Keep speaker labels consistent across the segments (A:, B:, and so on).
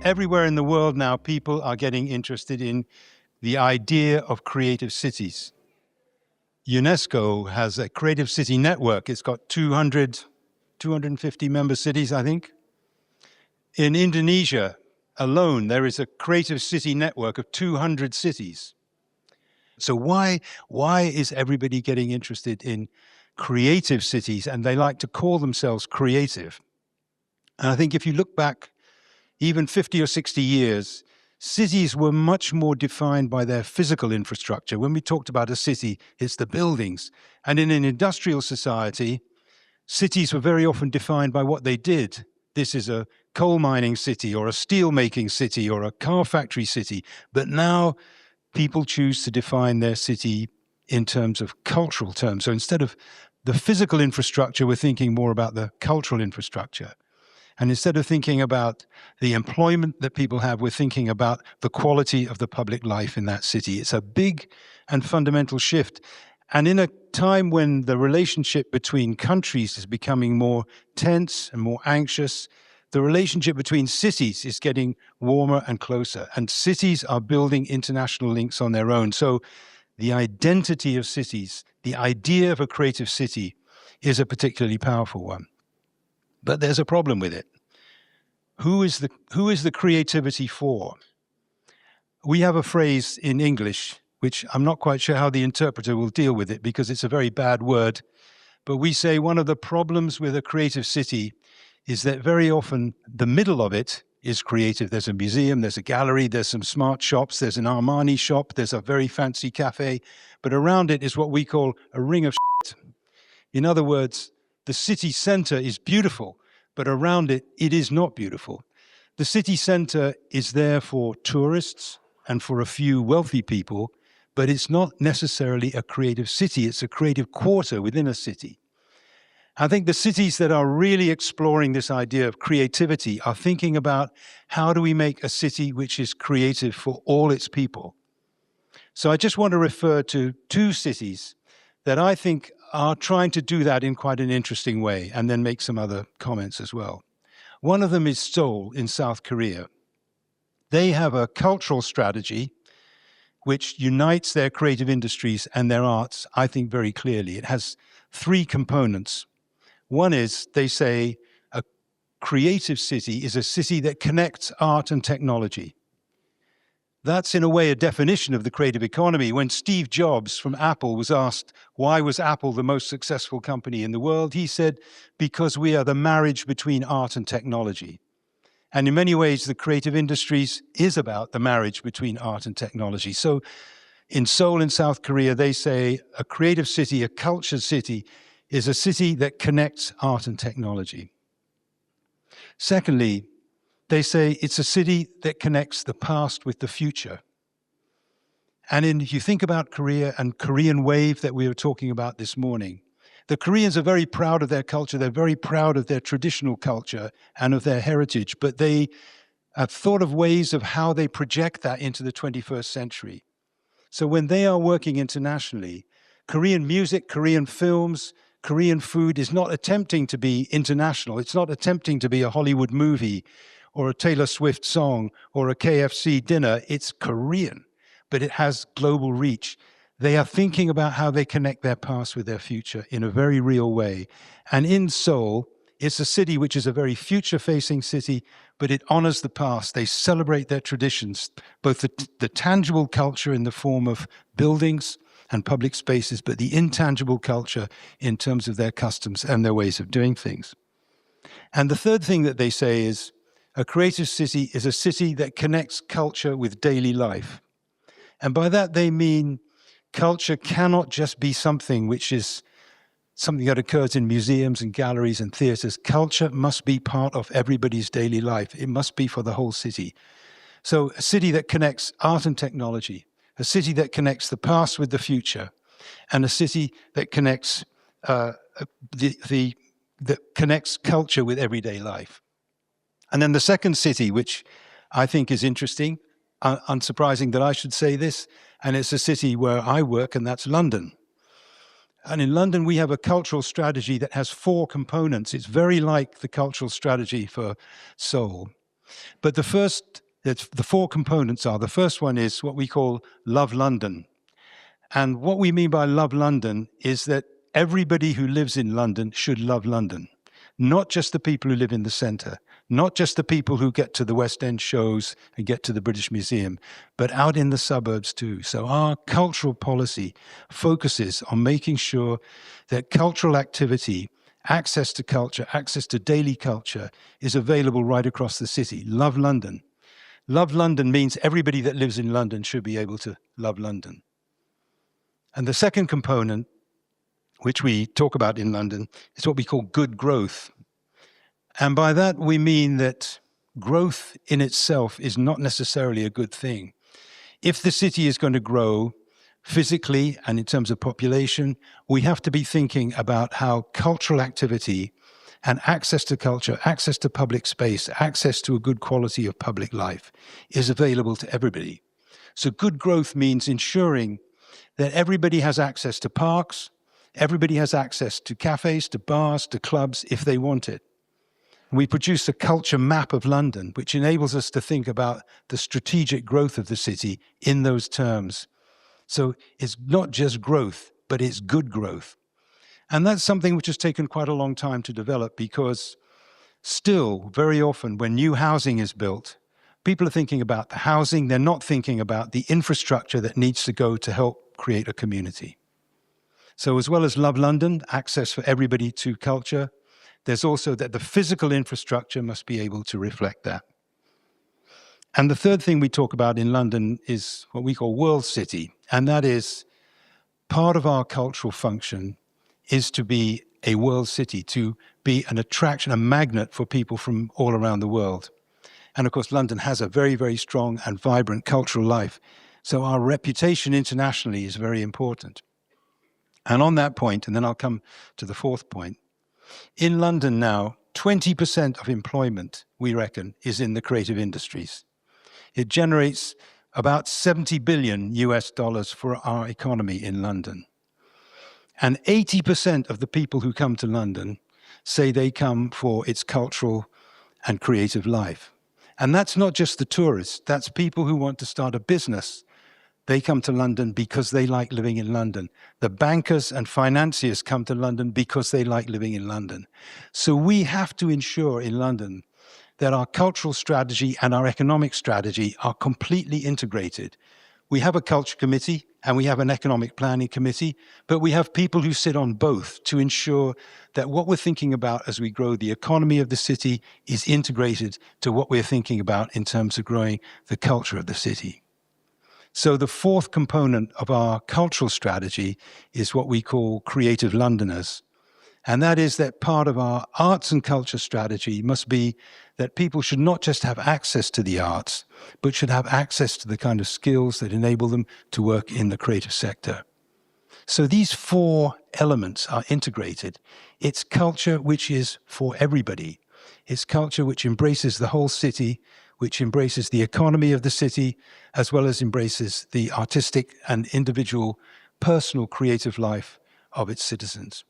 A: Everywhere in the world now, people are getting interested in the idea of creative cities. UNESCO has a creative city network. It's got 250 member cities, I think. In Indonesia alone, there is a creative city network of 200 cities. So why is everybody getting interested in creative cities? And they like to call themselves creative. And I think if you look back even 50 or 60 years, cities were much more defined by their physical infrastructure. When we talked about a city, it's the buildings. And in an industrial society, cities were very often defined by what they did. This is a coal mining city or a steel making city or a car factory city. But now people choose to define their city in terms of cultural terms. So instead of the physical infrastructure, we're thinking more about the cultural infrastructure. And instead of thinking about the employment that people have, we're thinking about the quality of the public life in that city. It's a big and fundamental shift. And in a time when the relationship between countries is becoming more tense and more anxious, the relationship between cities is getting warmer and closer. And cities are building international links on their own. So the identity of cities, the idea of a creative city, is a particularly powerful one. But there's a problem with it. Who is the creativity for? We have a phrase in English, which I'm not quite sure how the interpreter will deal with it because it's a very bad word. But we say one of the problems with a creative city is that very often the middle of it is creative. There's a museum, there's a gallery, there's some smart shops, there's an Armani shop, there's a very fancy cafe. But around it is what we call a ring of shit. In other words, the city center is beautiful, but around it, it is not beautiful. The city center is there for tourists and for a few wealthy people, but it's not necessarily a creative city. It's a creative quarter within a city. I think the cities that are really exploring this idea of creativity are thinking about how do we make a city which is creative for all its people. So I just want to refer to two cities that I think are trying to do that in quite an interesting way, and then make some other comments as well. One of them is Seoul in South Korea. They have a cultural strategy which unites their creative industries and their arts, I think, very clearly. It has three components. One is, they say, a creative city is a city that connects art and technology. That's, in a way, a definition of the creative economy. When Steve Jobs from Apple was asked, why was Apple the most successful company in the world? He said, because we are the marriage between art and technology. And in many ways, the creative industries is about the marriage between art and technology. So in Seoul in South Korea, they say a creative city, a cultured city, is a city that connects art and technology. Secondly, they say it's a city that connects the past with the future. And if you think about Korea and Korean wave that we were talking about this morning, the Koreans are very proud of their culture. They're very proud of their traditional culture and of their heritage, but they have thought of ways of how they project that into the 21st century. So when they are working internationally, Korean music, Korean films, Korean food is not attempting to be international. It's not attempting to be a Hollywood movie or a Taylor Swift song or a KFC dinner. It's Korean, but it has global reach. They are thinking about how they connect their past with their future in a very real way. And in Seoul, it's a city which is a very future-facing city, but it honors the past. They celebrate their traditions, both the tangible culture in the form of buildings and public spaces, but the intangible culture in terms of their customs and their ways of doing things. And the third thing that they say is, a creative city is a city that connects culture with daily life. And by that they mean culture cannot just be something which is something that occurs in museums and galleries and theaters. Culture must be part of everybody's daily life. It must be for the whole city. So a city that connects art and technology, a city that connects the past with the future, and a city that connects that connects culture with everyday life. And then the second city, which I think is interesting, unsurprising that I should say this, and it's a city where I work, and that's London. And in London, we have a cultural strategy that has 4 components. It's very like the cultural strategy for Seoul. But the four components are, the first one is what we call Love London. And what we mean by Love London is that everybody who lives in London should love London. Not just the people who live in the centre, not just the people who get to the West End shows and get to the British Museum, but out in the suburbs too. So our cultural policy focuses on making sure that cultural activity, access to culture, access to daily culture is available right across the city. Love London. Love London means everybody that lives in London should be able to love London. And the second component, which we talk about in London, is what we call good growth. And by that, we mean that growth in itself is not necessarily a good thing. If the city is going to grow physically and in terms of population, we have to be thinking about how cultural activity and access to culture, access to public space, access to a good quality of public life is available to everybody. So good growth means ensuring that everybody has access to parks, everybody has access to cafes, to bars, to clubs, if they want it. We produce a culture map of London, which enables us to think about the strategic growth of the city in those terms. So it's not just growth, but it's good growth. And that's something which has taken quite a long time to develop, because still, very often, when new housing is built, people are thinking about the housing, they're not thinking about the infrastructure that needs to go to help create a community. So as well as Love London, access for everybody to culture, there's also that the physical infrastructure must be able to reflect that. And the third thing we talk about in London is what we call World City. And that is part of our cultural function is to be a world city, to be an attraction, a magnet for people from all around the world. And of course, London has a very, very strong and vibrant cultural life. So our reputation internationally is very important. And on that point, and then I'll come to the fourth point, in London now, 20% of employment, we reckon, is in the creative industries. It generates about 70 billion US dollars for our economy in London. And 80% of the people who come to London say they come for its cultural and creative life. And that's not just the tourists, that's people who want to start a business. They come to London because they like living in London. The bankers and financiers come to London because they like living in London. So we have to ensure in London that our cultural strategy and our economic strategy are completely integrated. We have a culture committee and we have an economic planning committee, but we have people who sit on both to ensure that what we're thinking about as we grow the economy of the city is integrated to what we're thinking about in terms of growing the culture of the city. So the fourth component of our cultural strategy is what we call Creative Londoners. And that is that part of our arts and culture strategy must be that people should not just have access to the arts, but should have access to the kind of skills that enable them to work in the creative sector. So these four elements are integrated. It's culture which is for everybody. It's culture which embraces the whole city, which embraces the economy of the city, as well as embraces the artistic and individual, personal creative life of its citizens.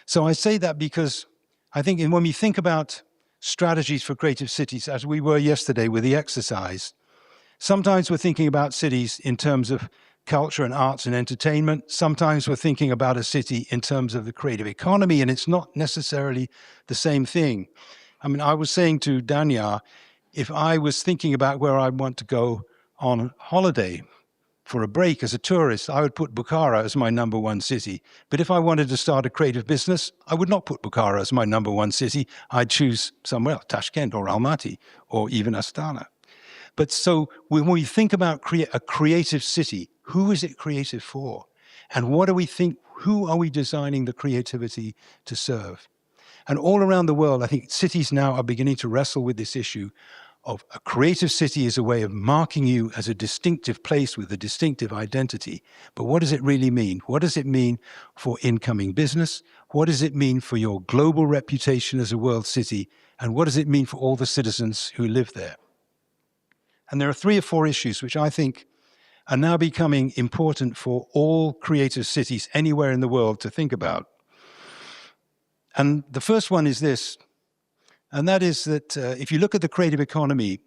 A: So I say that because I think when we think about strategies for creative cities, as we were yesterday with the exercise, sometimes we're thinking about cities in terms of culture and arts and entertainment. Sometimes we're thinking about a city in terms of the creative economy, and it's not necessarily the same thing. I mean, I was saying to Danya, if I was thinking about where I want to go on holiday for a break as a tourist, I would put Bukhara as my number one city. But if I wanted to start a creative business, I would not put Bukhara as my number one city. I'd choose somewhere else, Tashkent or Almaty or even Astana. But so when we think about a creative city, who is it creative for? And what do we think, who are we designing the creativity to serve? And all around the world, I think cities now are beginning to wrestle with this issue of a creative city as a way of marking you as a distinctive place with a distinctive identity. But what does it really mean? What does it mean for incoming business? What does it mean for your global reputation as a world city? And what does it mean for all the citizens who live there? And there are 3 or 4 issues which I think are now becoming important for all creative cities anywhere in the world to think about. And the first one is this. And that is that if you look at the creative economy,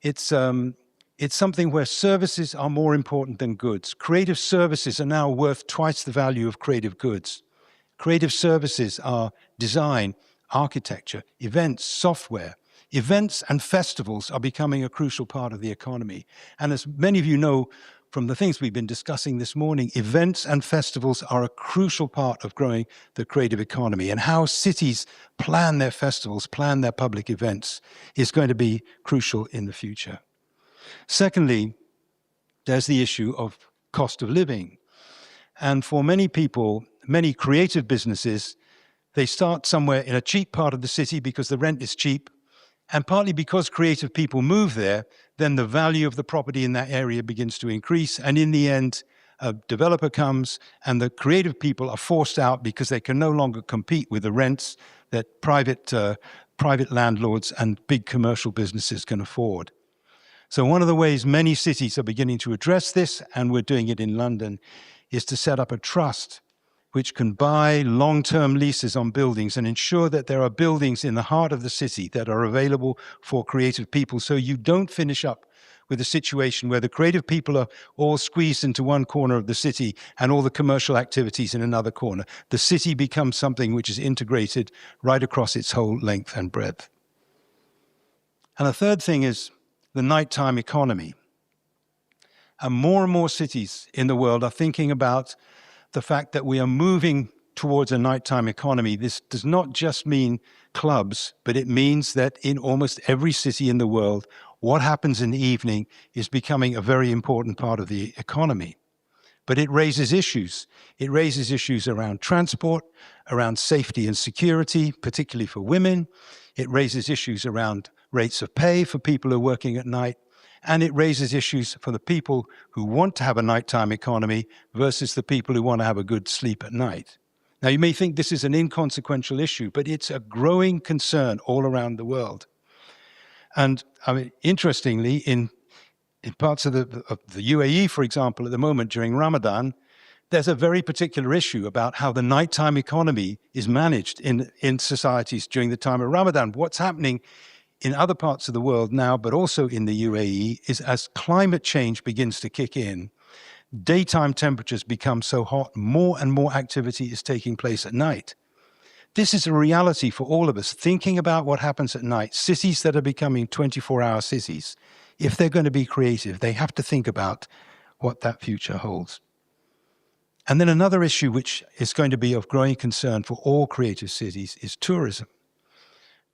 A: it's something where services are more important than goods. Creative services are now worth twice the value of creative goods. Creative services are design, architecture, events, software. Events and festivals are becoming a crucial part of the economy. And as many of you know from the things we've been discussing this morning, events and festivals are a crucial part of growing the creative economy. And how cities plan their festivals, plan their public events is going to be crucial in the future. Secondly, there's the issue of cost of living. And for many people, many creative businesses, they start somewhere in a cheap part of the city because the rent is cheap. And partly because creative people move there, then the value of the property in that area begins to increase. And in the end, a developer comes and the creative people are forced out because they can no longer compete with the rents that private landlords and big commercial businesses can afford. So one of the ways many cities are beginning to address this, and we're doing it in London, is to set up a trust which can buy long-term leases on buildings and ensure that there are buildings in the heart of the city that are available for creative people, so you don't finish up with a situation where the creative people are all squeezed into one corner of the city and all the commercial activities in another corner. The city becomes something which is integrated right across its whole length and breadth. And the third thing is the nighttime economy. And more cities in the world are thinking about the fact that we are moving towards a nighttime economy. This does not just mean clubs, but it means that in almost every city in the world, what happens in the evening is becoming a very important part of the economy. But it raises issues. It raises issues around transport, around safety and security, particularly for women. It raises issues around rates of pay for people who are working at night. And it raises issues for the people who want to have a nighttime economy versus the people who want to have a good sleep at night. Now, you may think this is an inconsequential issue, but it's a growing concern all around the world. And I mean, interestingly, in parts of the UAE, for example, at the moment during Ramadan, there's a very particular issue about how the nighttime economy is managed in societies during the time of Ramadan. What's happening in other parts of the world now, but also in the UAE, is as climate change begins to kick in, daytime temperatures become so hot, more and more activity is taking place at night. This is a reality for all of us, thinking about what happens at night. Cities that are becoming 24-hour cities, if they're going to be creative, they have to think about what that future holds. And then another issue which is going to be of growing concern for all creative cities is tourism.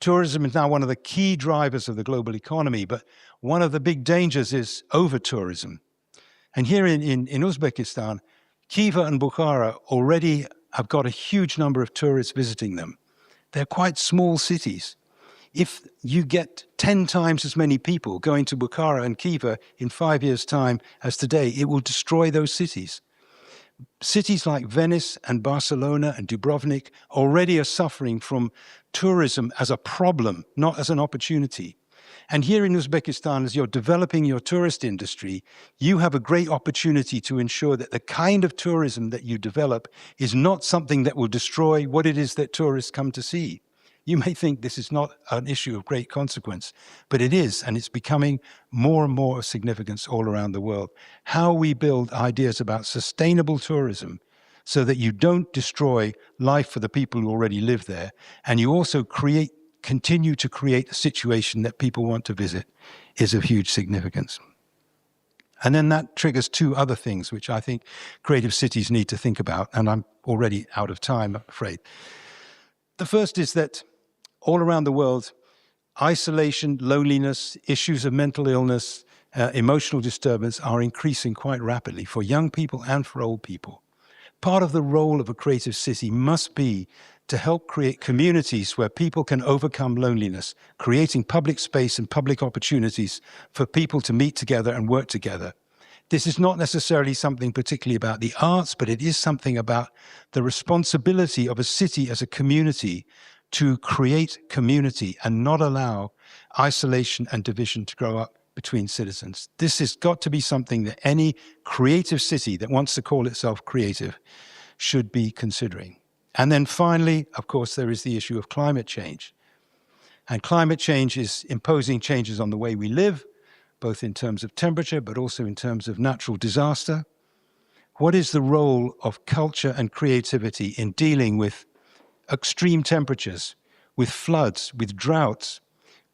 A: Tourism is now one of the key drivers of the global economy, but one of the big dangers is over-tourism. And here in Uzbekistan, Khiva and Bukhara already have got a huge number of tourists visiting them. They're quite small cities. If you get 10 times as many people going to Bukhara and Khiva in 5 years' time as today, it will destroy those cities. Cities like Venice and Barcelona and Dubrovnik already are suffering from tourism as a problem, not as an opportunity. And here in Uzbekistan, as you're developing your tourist industry, you have a great opportunity to ensure that the kind of tourism that you develop is not something that will destroy what it is that tourists come to see. You may think this is not an issue of great consequence, but it is, and it's becoming more and more of significance all around the world. How we build ideas about sustainable tourism so that you don't destroy life for the people who already live there, and you also continue to create a situation that people want to visit is of huge significance. And then that triggers two other things which I think creative cities need to think about, and I'm already out of time, I'm afraid. The first is that all around the world, isolation, loneliness, issues of mental illness, emotional disturbance are increasing quite rapidly for young people and for old people. Part of the role of a creative city must be to help create communities where people can overcome loneliness, creating public space and public opportunities for people to meet together and work together. This is not necessarily something particularly about the arts, but it is something about the responsibility of a city as a community to create community and not allow isolation and division to grow up between citizens. This has got to be something that any creative city that wants to call itself creative should be considering. And then finally, of course, there is the issue of climate change. And climate change is imposing changes on the way we live, both in terms of temperature, but also in terms of natural disaster. What is the role of culture and creativity in dealing with extreme temperatures, with floods, with droughts,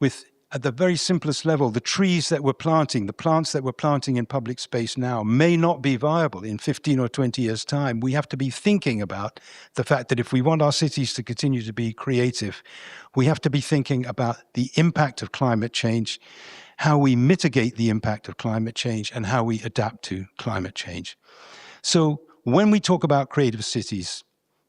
A: with, at the very simplest level, the trees that we're planting, the plants that we're planting in public space now may not be viable in 15 or 20 years' time. We have to be thinking about the fact that if we want our cities to continue to be creative, we have to be thinking about the impact of climate change, how we mitigate the impact of climate change, and how we adapt to climate change. So when we talk about creative cities,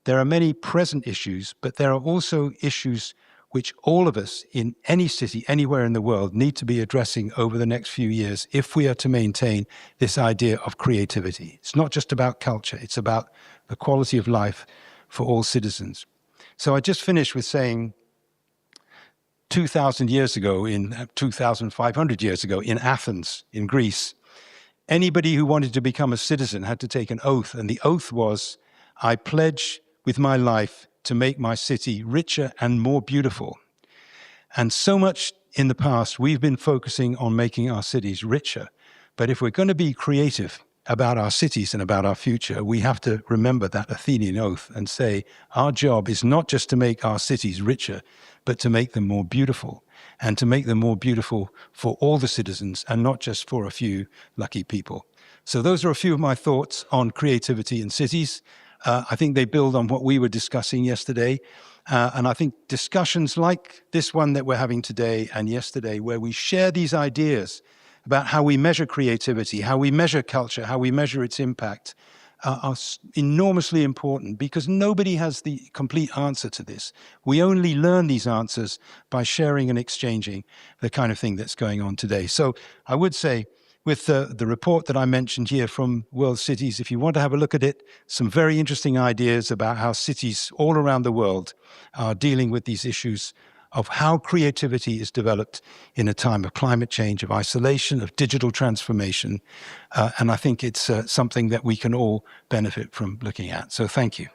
A: there are many present issues, but there are also issues which all of us in any city, anywhere in the world, need to be addressing over the next few years if we are to maintain this idea of creativity. It's not just about culture, it's about the quality of life for all citizens. So I just finished with saying 2,000 years ago, 2,500 years ago, in Athens, in Greece, anybody who wanted to become a citizen had to take an oath, and the oath was, I pledge with my life to make my city richer and more beautiful. And so much in the past, we've been focusing on making our cities richer. But if we're going to be creative about our cities and about our future, we have to remember that Athenian oath and say, our job is not just to make our cities richer, but to make them more beautiful, and to make them more beautiful for all the citizens and not just for a few lucky people. So those are a few of my thoughts on creativity in cities. I think they build on what we were discussing yesterday. And I think discussions like this one that we're having today and yesterday, where we share these ideas about how we measure creativity, how we measure culture, how we measure its impact, are enormously important, because nobody has the complete answer to this. We only learn these answers by sharing and exchanging the kind of thing that's going on today. So I would say, with the report that I mentioned here from World Cities, if you want to have a look at it, some very interesting ideas about how cities all around the world are dealing with these issues of how creativity is developed in a time of climate change, of isolation, of digital transformation. And I think it's something that we can all benefit from looking at. So thank you.